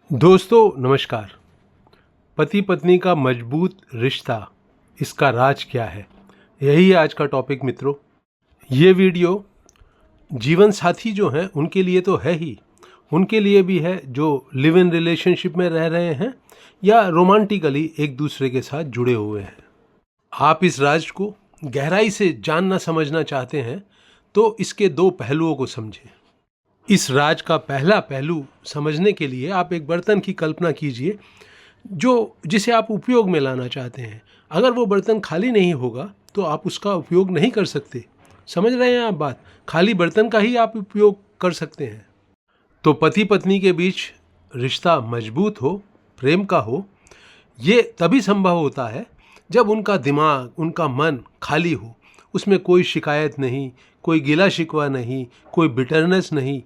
दोस्तों नमस्कार। पति पत्नी का मजबूत रिश्ता, इसका राज क्या है, यही है आज का टॉपिक मित्रों। ये वीडियो जीवन साथी जो हैं उनके लिए तो है ही, उनके लिए भी है जो लिव इन रिलेशनशिप में रह रहे हैं या रोमांटिकली एक दूसरे के साथ जुड़े हुए हैं। आप इस राज को गहराई से जानना समझना चाहते हैं तो इसके दो पहलुओं को समझें। इस राज का पहला पहलू समझने के लिए आप एक बर्तन की कल्पना कीजिए जिसे आप उपयोग में लाना चाहते हैं। अगर वो बर्तन खाली नहीं होगा तो आप उसका उपयोग नहीं कर सकते। समझ रहे हैं आप बात? खाली बर्तन का ही आप उपयोग कर सकते हैं। तो पति पत्नी के बीच रिश्ता मजबूत हो, प्रेम का हो, ये तभी संभव होता है जब उनका दिमाग, उनका मन खाली हो। उसमें कोई शिकायत नहीं, कोई गिला शिकवा नहीं, कोई बिटरनेस नहीं।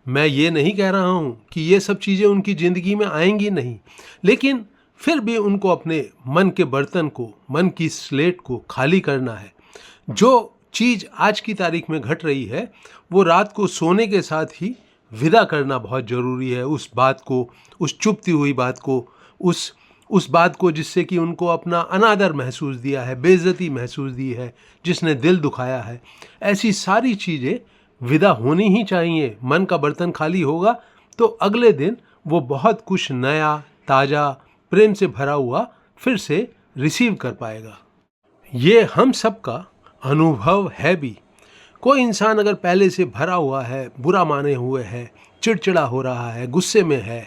मैं ये नहीं कह रहा हूँ कि ये सब चीज़ें उनकी ज़िंदगी में आएंगी नहीं, लेकिन फिर भी उनको अपने मन के बर्तन को, मन की स्लेट को खाली करना है। जो चीज़ आज की तारीख में घट रही है वो रात को सोने के साथ ही विदा करना बहुत ज़रूरी है। उस बात को, उस चुभती हुई बात को, उस बात को जिससे कि उनको अपना अनादर महसूस दिया है, बेइज्जती महसूस दी है, जिसने दिल दुखाया है, ऐसी सारी चीज़ें विदा होनी ही चाहिए। मन का बर्तन खाली होगा तो अगले दिन वो बहुत कुछ नया, ताज़ा, प्रेम से भरा हुआ फिर से रिसीव कर पाएगा। ये हम सब का अनुभव है भी। कोई इंसान अगर पहले से भरा हुआ है, बुरा माने हुए है, चिड़चिड़ा हो रहा है, गुस्से में है,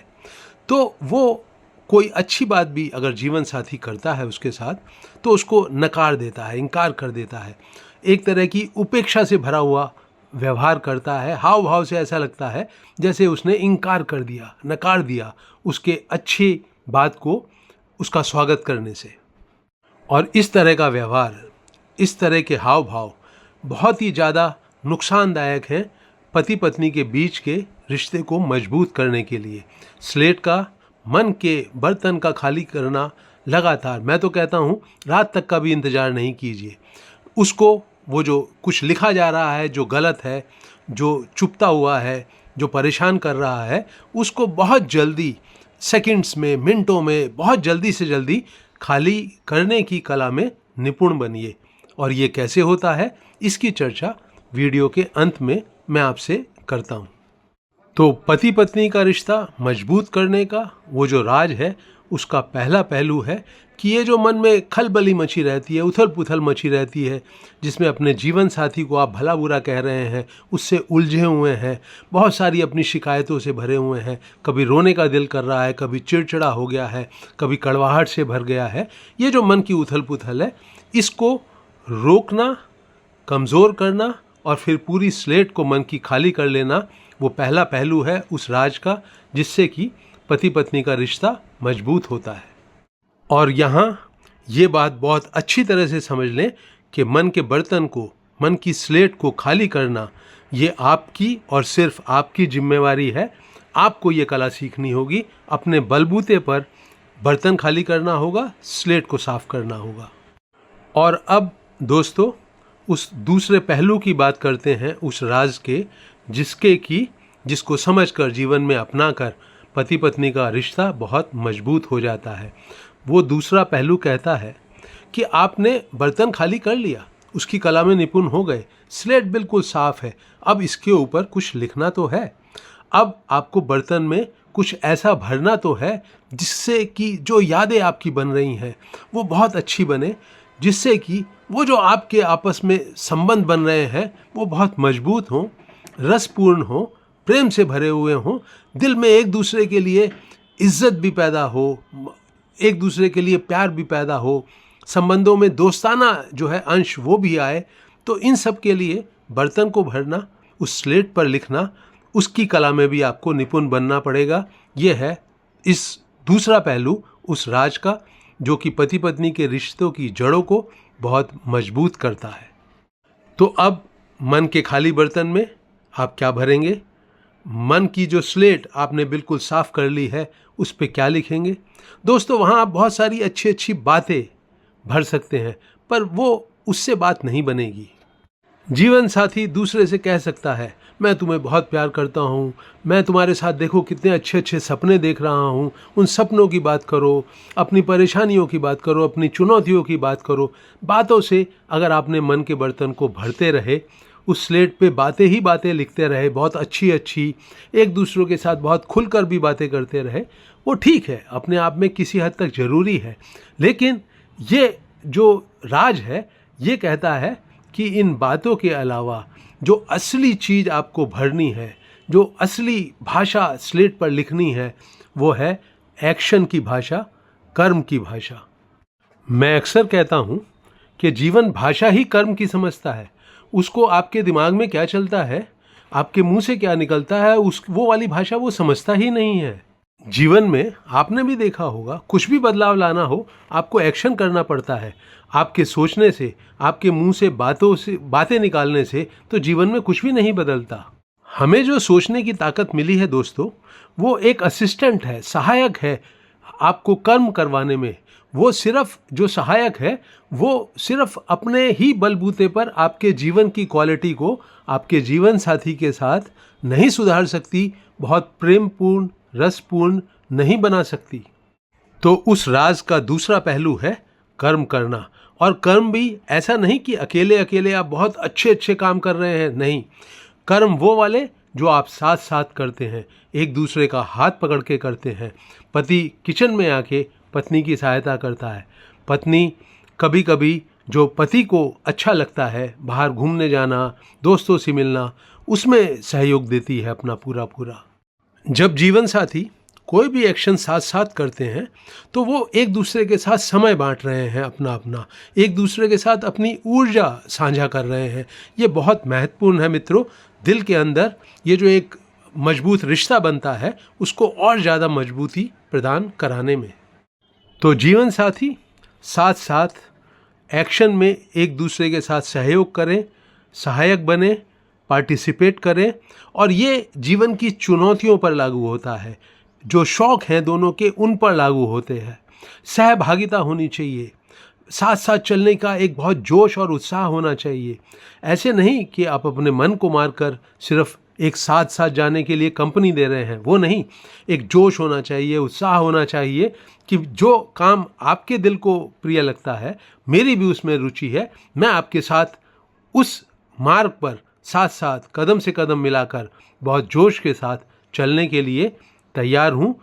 तो वो कोई अच्छी बात भी अगर जीवन साथी करता है उसके साथ तो उसको नकार देता है, इनकार कर देता है, एक तरह की उपेक्षा से भरा हुआ व्यवहार करता है। हाव भाव से ऐसा लगता है जैसे उसने इनकार कर दिया, नकार दिया उसके अच्छी बात को, उसका स्वागत करने से। और इस तरह का व्यवहार, इस तरह के हाव भाव बहुत ही ज़्यादा नुकसानदायक हैं पति पत्नी के बीच के रिश्ते को मजबूत करने के लिए। स्लेट का, मन के बर्तन का खाली करना लगातार, मैं तो कहता हूँ रात तक का भी इंतज़ार नहीं कीजिए। उसको, वो जो कुछ लिखा जा रहा है, जो गलत है, जो चुभता हुआ है, जो परेशान कर रहा है, उसको बहुत जल्दी, सेकंड्स में, मिनटों में, बहुत जल्दी से जल्दी खाली करने की कला में निपुण बनिए। और ये कैसे होता है, इसकी चर्चा वीडियो के अंत में मैं आपसे करता हूँ। तो पति पत्नी का रिश्ता मजबूत करने का वो जो राज है, उसका पहला पहलू है कि ये जो मन में खलबली मची रहती है, उथल पुथल मची रहती है, जिसमें अपने जीवन साथी को आप भला बुरा कह रहे हैं, उससे उलझे हुए हैं, बहुत सारी अपनी शिकायतों से भरे हुए हैं, कभी रोने का दिल कर रहा है, कभी चिड़चिड़ा हो गया है, कभी कड़वाहट से भर गया है, ये जो मन की उथल पुथल है, इसको रोकना, कमज़ोर करना और फिर पूरी स्लेट को मन की खाली कर लेना, वो पहला पहलू है उस राज का, जिससे कि पति पत्नी का रिश्ता मजबूत होता है। और यहाँ ये बात बहुत अच्छी तरह से समझ लें कि मन के बर्तन को, मन की स्लेट को खाली करना, ये आपकी और सिर्फ आपकी जिम्मेवारी है। आपको ये कला सीखनी होगी, अपने बलबूते पर बर्तन खाली करना होगा, स्लेट को साफ करना होगा। और अब दोस्तों उस दूसरे पहलू की बात करते हैं, उस राज के, जिसको समझकर जीवन में अपनाकर पति पत्नी का रिश्ता बहुत मजबूत हो जाता है। वो दूसरा पहलू कहता है कि आपने बर्तन खाली कर लिया, उसकी कला में निपुण हो गए, स्लेट बिल्कुल साफ है, अब इसके ऊपर कुछ लिखना तो है। अब आपको बर्तन में कुछ ऐसा भरना तो है जिससे कि जो यादें आपकी बन रही हैं वो बहुत अच्छी बने, जिससे कि वो जो आपके आपस में संबंध बन रहे हैं वो बहुत मजबूत हों, रसपूर्ण हों, प्रेम से भरे हुए हों, दिल में एक दूसरे के लिए इज्जत भी पैदा हो, एक दूसरे के लिए प्यार भी पैदा हो, संबंधों में दोस्ताना जो है अंश वो भी आए। तो इन सब के लिए बर्तन को भरना, उस स्लेट पर लिखना, उसकी कला में भी आपको निपुण बनना पड़ेगा। ये है इस दूसरा पहलू उस राज का, जो कि पति पत्नी के रिश्तों की जड़ों को बहुत मजबूत करता है। तो अब मन के खाली बर्तन में आप क्या भरेंगे? मन की जो स्लेट आपने बिल्कुल साफ कर ली है, उस पे क्या लिखेंगे? दोस्तों वहाँ आप बहुत सारी अच्छी अच्छी बातें भर सकते हैं, पर वो उससे बात नहीं बनेगी। जीवन साथी दूसरे से कह सकता है, मैं तुम्हें बहुत प्यार करता हूँ, मैं तुम्हारे साथ देखो कितने अच्छे अच्छे सपने देख रहा हूँ, उन सपनों की बात करो, अपनी परेशानियों की बात करो, अपनी चुनौतियों की बात करो। बातों से अगर आपने मन के बर्तन को भरते रहे, उस स्लेट पे बातें ही बातें लिखते रहे, बहुत अच्छी अच्छी, एक दूसरों के साथ बहुत खुलकर भी बातें करते रहे, वो ठीक है, अपने आप में किसी हद तक ज़रूरी है। लेकिन ये जो राज है ये कहता है कि इन बातों के अलावा जो असली चीज़ आपको भरनी है, जो असली भाषा स्लेट पर लिखनी है, वो है एक्शन की भाषा, कर्म की भाषा। मैं अक्सर कहता हूँ कि जीवन भाषा ही कर्म की समझता है। उसको आपके दिमाग में क्या चलता है, आपके मुंह से क्या निकलता है, वो वाली भाषा वो समझता ही नहीं है। जीवन में आपने भी देखा होगा, कुछ भी बदलाव लाना हो आपको एक्शन करना पड़ता है। आपके सोचने से, आपके मुंह से बातें निकालने से तो जीवन में कुछ भी नहीं बदलता। हमें जो सोचने की ताकत मिली है दोस्तों, वो एक असिस्टेंट है, सहायक है आपको कर्म करवाने में। वो सिर्फ जो सहायक है वो सिर्फ अपने ही बलबूते पर आपके जीवन की क्वालिटी को आपके जीवन साथी के साथ नहीं सुधार सकती, बहुत प्रेमपूर्ण रसपूर्ण नहीं बना सकती। तो उस राज का दूसरा पहलू है कर्म करना। और कर्म भी ऐसा नहीं कि अकेले अकेले आप बहुत अच्छे अच्छे काम कर रहे हैं, नहीं। कर्म वो वाले जो आप साथ साथ करते हैं, एक दूसरे का हाथ पकड़ के करते हैं। पति किचन में आके पत्नी की सहायता करता है, पत्नी कभी कभी जो पति को अच्छा लगता है, बाहर घूमने जाना, दोस्तों से मिलना, उसमें सहयोग देती है अपना पूरा पूरा। जब जीवन साथी कोई भी एक्शन साथ साथ करते हैं तो वो एक दूसरे के साथ समय बांट रहे हैं, अपना अपना एक दूसरे के साथ अपनी ऊर्जा साझा कर रहे हैं। ये बहुत महत्वपूर्ण है मित्रों। दिल के अंदर ये जो एक मजबूत रिश्ता बनता है उसको और ज़्यादा मजबूती प्रदान कराने में। तो जीवन साथी साथ साथ एक्शन में एक दूसरे के साथ सहयोग करें, सहायक बने, पार्टिसिपेट करें। और ये जीवन की चुनौतियों पर लागू होता है, जो शौक हैं दोनों के उन पर लागू होते हैं। सहभागिता होनी चाहिए, साथ साथ चलने का एक बहुत जोश और उत्साह होना चाहिए। ऐसे नहीं कि आप अपने मन को मारकर सिर्फ एक साथ साथ जाने के लिए कंपनी दे रहे हैं, वो नहीं। एक जोश होना चाहिए, उत्साह होना चाहिए कि जो काम आपके दिल को प्रिय लगता है, मेरी भी उसमें रुचि है, मैं आपके साथ उस मार्ग पर साथ साथ कदम से कदम मिलाकर बहुत जोश के साथ चलने के लिए तैयार हूँ।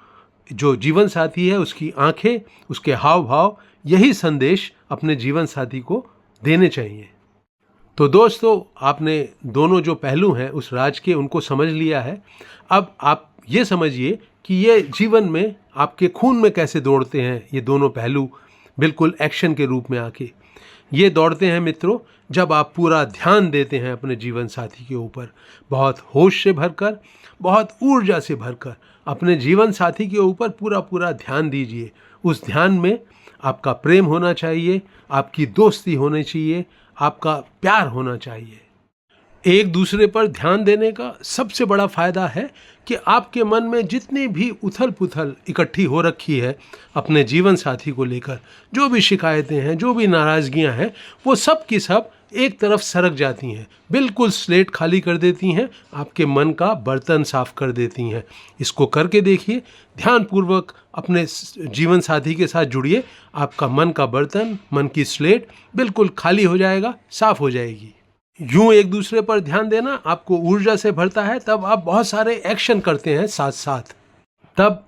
जो जीवन साथी है उसकी आंखें, उसके हाव भाव यही संदेश अपने जीवन साथी को देने चाहिए। तो दोस्तों, आपने दोनों जो पहलू हैं उस राज के, उनको समझ लिया है। अब आप ये समझिए कि ये जीवन में आपके खून में कैसे दौड़ते हैं ये दोनों पहलू, बिल्कुल एक्शन के रूप में आके। ये दौड़ते हैं मित्रों जब आप पूरा ध्यान देते हैं अपने जीवन साथी के ऊपर, बहुत होश से भरकर, बहुत ऊर्जा से भरकर अपने जीवन साथी के ऊपर पूरा पूरा ध्यान दीजिए। उस ध्यान में आपका प्रेम होना चाहिए, आपकी दोस्ती होनी चाहिए, आपका प्यार होना चाहिए। एक दूसरे पर ध्यान देने का सबसे बड़ा फायदा है कि आपके मन में जितनी भी उथल पुथल इकट्ठी हो रखी है अपने जीवन साथी को लेकर, जो भी शिकायतें हैं, जो भी नाराज़गियां हैं, वो सब की सब एक तरफ सरक जाती हैं, बिल्कुल स्लेट खाली कर देती हैं, आपके मन का बर्तन साफ कर देती हैं। इसको करके देखिए, ध्यानपूर्वक अपने जीवन साथी के साथ जुड़िए, आपका मन का बर्तन, मन की स्लेट बिल्कुल खाली हो जाएगा, साफ हो जाएगी। यूं एक दूसरे पर ध्यान देना आपको ऊर्जा से भरता है, तब आप बहुत सारे एक्शन करते हैं साथ साथ। तब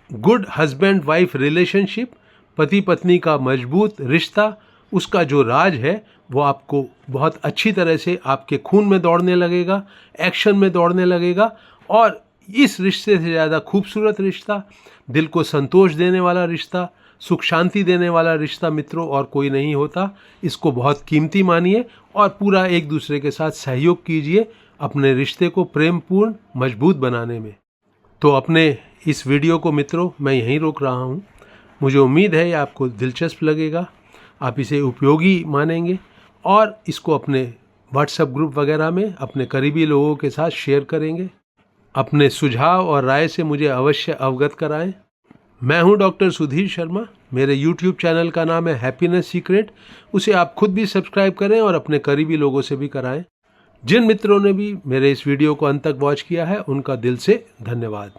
गुड हस्बैंड वाइफ रिलेशनशिप, पति पत्नी का मजबूत रिश्ता, उसका जो राज है वो आपको बहुत अच्छी तरह से आपके खून में दौड़ने लगेगा, एक्शन में दौड़ने लगेगा। और इस रिश्ते से ज़्यादा खूबसूरत रिश्ता, दिल को संतोष देने वाला रिश्ता, सुख शांति देने वाला रिश्ता मित्रों और कोई नहीं होता। इसको बहुत कीमती मानिए और पूरा एक दूसरे के साथ सहयोग कीजिए अपने रिश्ते को प्रेमपूर्ण मजबूत बनाने में। तो अपने इस वीडियो को मित्रों मैं यहीं रोक रहा हूँ। मुझे उम्मीद है ये आपको दिलचस्प लगेगा, आप इसे उपयोगी मानेंगे और इसको अपने व्हाट्सएप ग्रुप वगैरह में अपने करीबी लोगों के साथ शेयर करेंगे। अपने सुझाव और राय से मुझे अवश्य अवगत कराएं। मैं हूं डॉक्टर सुधीर शर्मा, मेरे YouTube चैनल का नाम है हैप्पीनेस सीक्रेट, उसे आप खुद भी सब्सक्राइब करें और अपने करीबी लोगों से भी कराएं। जिन मित्रों ने भी मेरे इस वीडियो को अंत तक वॉच किया है उनका दिल से धन्यवाद।